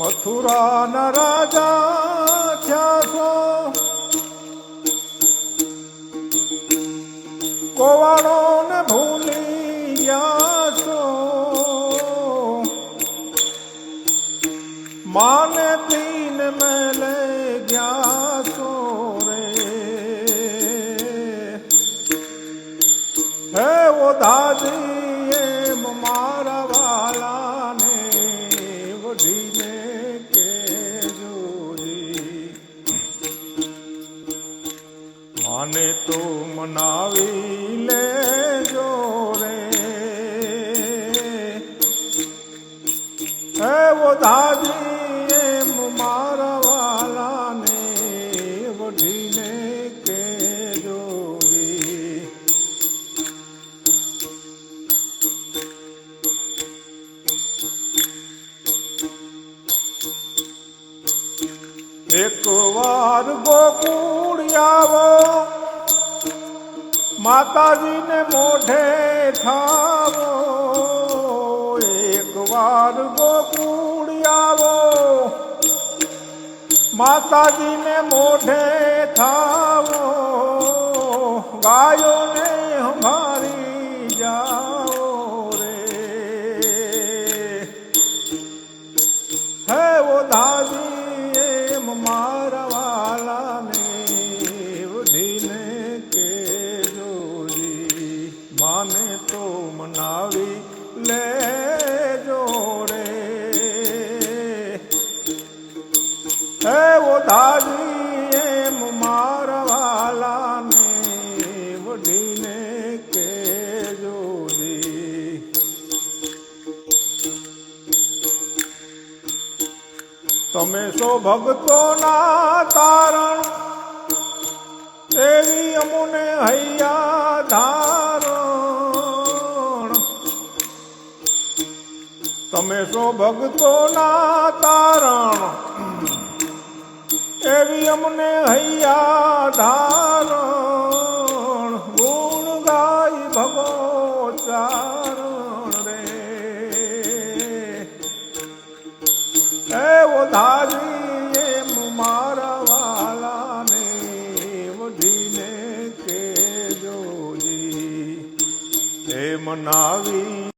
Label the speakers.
Speaker 1: મથુરાના રાજા થયા છો, કોવાડો ને ભૂલી ગયા છો, માને પીને મેલે ગયા છો રે. હે ઓ દાદી એમ મારા વાલાને વઢીને કેજોજી, માને તો મનાવી લેજો રે. હે ઓ દાદી એમ મારા વાલાને વઢીને કેજોજી. એક વાર ગોકુળ આવો, માતાજીને મોઢે થાવો. એક વાર ગોકુળ આવો, માતાજીને મોઢે થાવો. ગાયોને હમારી જાઓ રે. હે ઓ દાદી મારા વાલાને વઢીને કેજોજી, માને તો મનાવી લેજો રે. હે ઓ દાદી એમ મારા વાલાને વઢીને કેજોજી. તમે સો ભક્તોના તારણ, એવી અમુને હૈયા ધારણ. તમે સો ભક્તોના તારણ, એવી અમને હૈયા ધારણ. ગુણ ગાય ભગો ચારણ રે. એવો દાદી એમ મારા વાલાને વઢીને કેજોજી, એ મનાવી